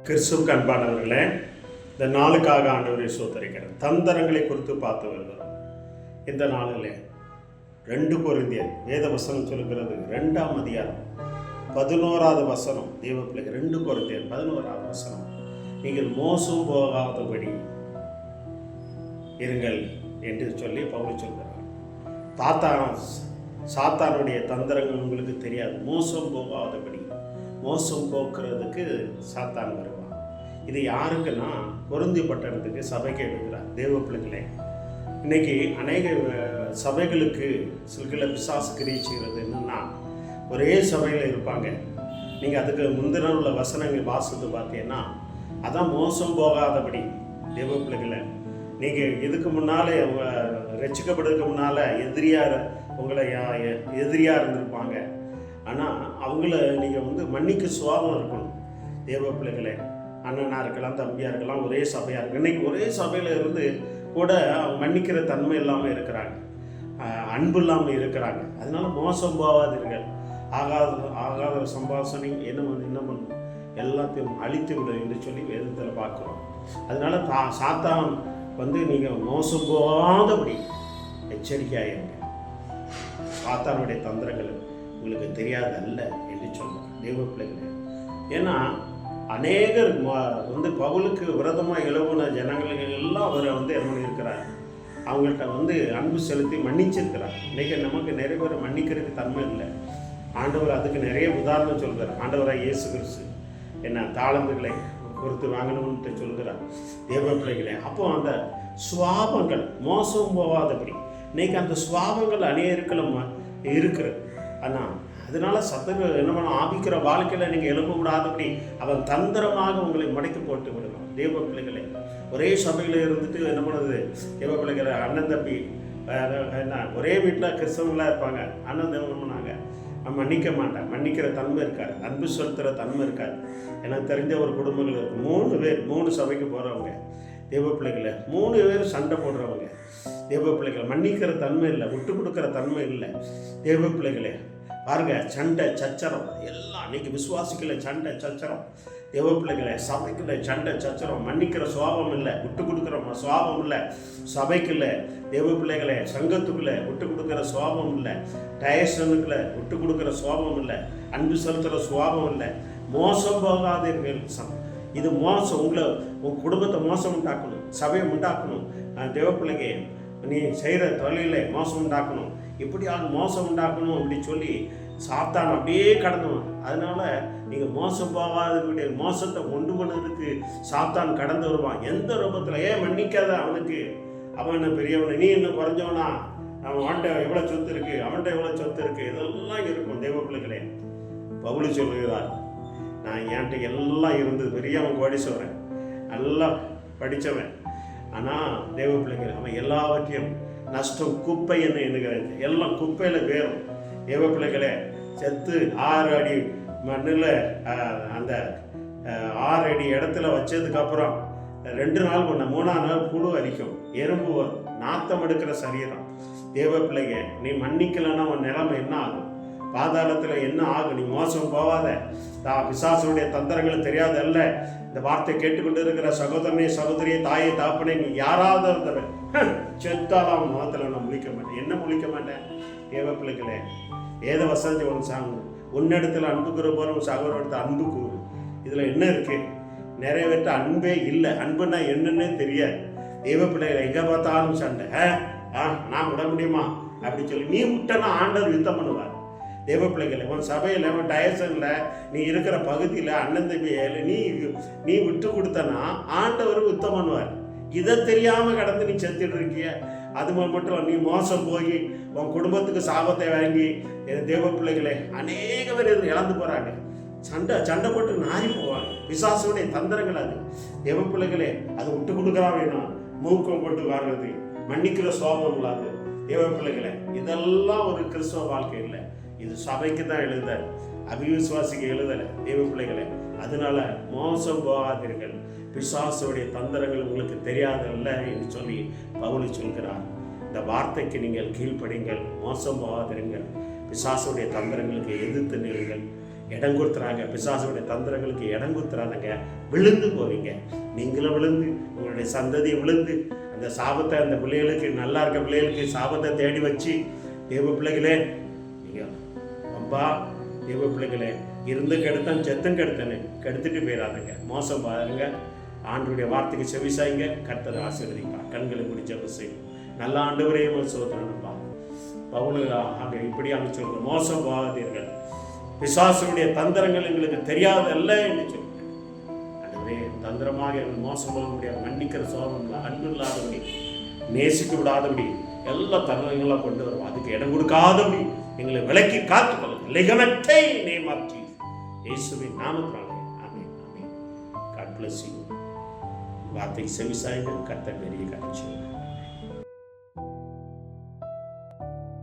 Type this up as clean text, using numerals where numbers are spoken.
கிறிஸ்துவுக்கு அன்பானவர்களே, இந்த நாளுக்காக ஆண்டவரை ஸ்தோத்திரிக்கிறேன். தந்திரங்களை குறித்து பார்த்து வருகிறோம். இந்த நாளில் 2 கொரிந்தியர் வேத வசனம் சொல்கிறது 2ஆம் அதிகாரம் 11வது வசனம். தேவ பிள்ளைகள் 2 கொரிந்தியர் 11வது வசனம், நீங்கள் மோசம் போகாதபடி இருங்கள் என்று சொல்லி பவுல் சொல்கிறார். சாத்தானுடைய தந்திரங்கள் உங்களுக்கு தெரியாது. மோசம் போகாதபடி, மோசம் போக்குறதுக்கு சாத்தான் வருவான். இது யாருக்குன்னா கொரிந்தி பட்டணத்துக்கு சபைக்கு எடுக்கிறார். தேவ பிள்ளைகளே, இன்னைக்கு அநேக சபைகளுக்கு சில பிசாசு கிரியை செய்கிறது என்னன்னா, ஒரே சபையில் இருப்பாங்க. நீங்கள் அதுக்கு முந்தின உள்ள வசனங்கள் வாசித்து பார்த்தீங்கன்னா, அதான் மோசம் போகாதபடி. தேவ பிள்ளைகளை, நீங்கள் இதுக்கு முன்னாலே ரட்சிக்கப்படுறதுக்கு முன்னால் உங்களை எதிரியாக இருந்திருப்பாங்க. ஆனால் அவங்கள நீங்கள் மன்னிக்க சுபாவம் இருக்கணும். தேவ பிள்ளைகளே, அண்ணனாக இருக்கலாம், தம்பியாக இருக்கலாம், ஒரே சபையாக இருக்கு. இன்றைக்கி ஒரே சபையில் இருந்து கூட அவங்க மன்னிக்கிற தன்மை இல்லாமல் இருக்கிறாங்க, அன்பு இல்லாமல் இருக்கிறாங்க. அதனால மோசம் போகாதீர்கள். ஆகாத சம்பாஷணை என்ன பண்ணும், எல்லாத்தையும் அழித்து விடும் என்று சொல்லி வேதத்தில் பார்க்குறோம். அதனால சாத்தான் நீங்கள் மோசம் போகாதபடி எச்சரிக்கையாக இருங்க. சாத்தானுடைய தந்திரங்கள் உங்களுக்கு தெரியாது அல்ல என்று சொல்கிறார். தேவ பிள்ளைகளே, ஏன்னா அநேகர் பவுலுக்கு விரதமாக எழுவுன ஜனங்கள் எல்லாம் அவர் என்ன இருக்கிறார், அவங்கள்ட்ட அன்பு செலுத்தி மன்னிச்சிருக்கிறார். இன்றைக்கி நமக்கு நிறைய பேர் மன்னிக்கிறதுக்கு தன்மை இல்லை. ஆண்டவர் அதுக்கு நிறைய உதாரணம் சொல்கிறார். ஆண்டவராக இயேசு கிறிஸ்து தாளந்துகளை கொடுத்து வாங்கணும்னு சொல்கிறார். தேவ பிள்ளைகளே, அப்போ அந்த சுவாபங்கள் மோசம் போகாதபடி, இன்னைக்கு அந்த சுவாபங்கள் அநேகர்களும் இருக்கிறது. ஆனால் அதனால சத்துரு என்ன பண்ண, ஆபிக்கிற வாழ்க்கையில் நீங்கள் எழும்ப விடாதபடி அவன் தந்திரமாக உங்களை முடக்கி போட்டு விடணும். தேவ பிள்ளைகளை, ஒரே சபையில் இருந்துட்டு என்ன பண்ணுறது, தேவ பிள்ளைகளை அண்ணன் தம்பி ஒரே வீட்டில் கிறிஸ்தவங்களாக இருப்பாங்க. அண்ணன் தேவன் பண்ணாங்க, மன்னிக்க மாட்டேன், மன்னிக்கிற தன்மை இருக்காது, அன்பு செலுத்துகிற தன்மை இருக்காது. எனக்கு தெரிஞ்ச ஒரு குடும்பங்கள் இருக்குது. 3 பேர் 3 சபைக்கு போகிறவங்க. தேவ பிள்ளைகளை 3 பேர் சண்டை போடுறவங்க. தேவ பிள்ளைகளை மன்னிக்கிற தன்மை இல்லை, விட்டு கொடுக்குற தன்மை இல்லை. தேவ பிள்ளைகளே பாருங்க, சண்டை சச்சரம் எல்லாம் இன்னைக்கு விசுவாசிக்கல, சண்டை சச்சரம். தேவ பிள்ளைகளை, சபைக்குள்ள சண்டை சச்சரம், மன்னிக்கிற சுவாபம் இல்லை, விட்டு கொடுக்குற சுவாபம் இல்லை சபைக்குள்ள. தேவ பிள்ளைகளை, சங்கத்துக்குள்ள விட்டு கொடுக்குற சுவாபம் இல்லை, டயசனுக்குள்ள விட்டு கொடுக்குற சுவாபம் இல்லை, அன்பு செலுத்துகிற சுவாபம் இல்லை. மோசம் போகாதீர்கள். இது மோசம், உங்கள் குடும்பத்தை மோசம் உண்டாக்கணும், சபையை உண்டாக்கணும். தேவ பிள்ளைங்க, நீ செய்கிற தொழிலை மோசம் உண்டாக்கணும், இப்படியாக மோசம் உண்டாக்கணும் அப்படி சொல்லி சாத்தான் அப்படியே கடந்துவான். அதனால நீங்கள் மோசம் போகாதவங்களுடைய மோசத்தை கொண்டு போனதுக்கு சாத்தான் கடந்து வருவான். எந்த ரூபத்தில் மன்னிக்காத அவனுக்கு, அவன் என்ன பெரியவனை, நீ என்ன குறைஞ்சவனா, அவன்கிட்ட எவ்வளோ சொத்து இருக்குது, அவன்கிட்ட எவ்வளோ சொத்து இருக்குது, இதெல்லாம் இருக்கும். தெய்வ பிள்ளைகளே, பவுல் சொல்லுகிறார், நான் என்கிட்ட எல்லாம் இருந்தது, பெரியவன் கோடீஸ்வரன், நல்லா படித்தவன். ஆனால் தேவ பிள்ளைகள், அவன் எல்லாவற்றையும் நஷ்டம் குப்பை என்ன எண்ணுகிறேன், எல்லாம் குப்பையில் வேறும். தேவ பிள்ளைகளே, செத்து 6 அடி மண்ணில் அந்த 6 அடி இடத்துல வச்சதுக்கப்புறம் 2 நாள் 3ஆம் நாள் புழு அரிக்கும், எறும்பு வரும், நாத்தம் எடுக்கிற சரீரம். தேவ பிள்ளைங்க, நீ மன்னிக்கலைன்னா உன் நிலைமை என்ன ஆகும், பாதாளத்தில் என்ன ஆகும்? நீ மோசம் போகாத. பிசாசுடைய தந்திரங்கள் தெரியாது அல்ல. இந்த வார்த்தை கேட்டுக்கொண்டு இருக்கிற சகோதரனே, சகோதரியை, தாயை, தாப்பனே, நீ யாராவது இருந்தவன் செத்தாலும் அவன் முகத்தில் நான் முழிக்க மாட்டேன். என்ன முழிக்க மாட்டேன்? தேவ பிள்ளைகளே, ஏத வசந்தி ஒன்று சாங்க, உன்னிடத்தில் அன்பு கூற போகிற ஒரு சகோதரத்தை அன்பு கூறு. இதில் என்ன இருக்கு? நிறைவேற்ற அன்பே இல்லை. அன்புன்னா என்னன்னே தெரியாது. தேவ பிள்ளைகளை, எங்கே பார்த்தாலும் சண்டை, நான் விட முடியுமா அப்படி சொல்லி நீ விட்டனா ஆண்டவர் யுத்தம் பண்ணுவார். தேவ பிள்ளைகளை, உன் சபையில், உன் டயசனில், நீ இருக்கிற பகுதியில், அண்ணன் தம்பியில் நீ விட்டு கொடுத்தனா ஆண்டவர் யுத்தம் பண்ணுவார். இதை தெரியாமல் கடந்து நீ செத்துட்டு இருக்கிய, அது மட்டும் நீ மோசம் போய் உன் குடும்பத்துக்கு சாபத்தை வாங்கி. தேவ பிள்ளைகளே, அநேக பேர் இதில் இழந்து போகிறாங்க. சண்டை போட்டு நாரி போவாங்க. பிசாசுடைய தந்திரங்கள் அது. தேவ பிள்ளைகளே, அது விட்டு கொடுக்குறா வேணும், மூக்கம் போட்டு வாழ்றது, மன்னிக்கிற சோபம் இல்லாது. தேவ பிள்ளைகளே, இதெல்லாம் ஒரு கிறிஸ்தவ வாழ்க்கை இல்லை. இது சபைக்கு தான் எழுத, அபிவிசுவாசிக்கு எழுதலை. தேவ பிள்ளைகளே, அதனால மோசம் போகாதீர்கள். பிசாசுடைய தந்திரங்கள் உங்களுக்கு தெரியாதல்ல என்று சொல்லி பவுல் சொல்கிறார். இந்த வார்த்தைக்கு நீங்கள் கீழ்ப்படிங்கள், மோசம் போகாதிருங்கள், பிசாசுடைய தந்திரங்களுக்கு எதிர்த்து நில்லுங்கள். இடம் கொடுத்துறாங்க. பிசாசுடைய தந்திரங்களுக்கு இடம் கொடுத்துறாங்க. விழுந்து போவீங்க. நீங்களும் விழுந்து, உங்களுடைய சந்ததியை விழுந்து, அந்த சாபத்தை அந்த பிள்ளைகளுக்கு, நல்லா இருக்க பிள்ளைகளுக்கு சாபத்தை தேடி வச்சு, தேவ பிள்ளைகளே நீங்கள் அப்பா, தேவ பிள்ளைகளே இருந்து கெடுத்தான் செத்தும் கெடுத்தேன்னு கெடுத்துட்டு போயிடாதுங்க. மோசம் பாருங்க. ஆண்டவருடைய வார்த்தைக்கு செவிசாய்ங்க. கர்த்தரை ஆசீர்வதிப்பார். கண்களை முடிச்ச செய்யும். நல்ல ஆண்டவரையும் ஒரு சோதனைப்பா. பவுல் அங்கே இப்படி அமைச்சவங்க, மோசம் போகாதீர்கள், பிசாசுடைய தந்திரங்கள் எங்களுக்கு தெரியாதல்ல என்று சொல்லுங்கள். அதுவே தந்திரமாக எங்கள் மோசம் போக முடியாது. மன்னிக்கிற சோகம் அன்பு இல்லாதபடி, நேசிக்க விடாதபடி எல்லா தருணங்களாக கொண்டு வருவோம். அதுக்கு இடம் கொடுக்காதபடி எங்களை விலக்கி காத்துக்கொள்ளுங்கள். லிகனத்தை நேமாற்றி இயேசுவின் நாமத்தினாலே ஆமென். ஆமென். God bless you. வார்த்தைக்கு செவிசாய்கள். கர்த்தர் பெரிய காட்சி.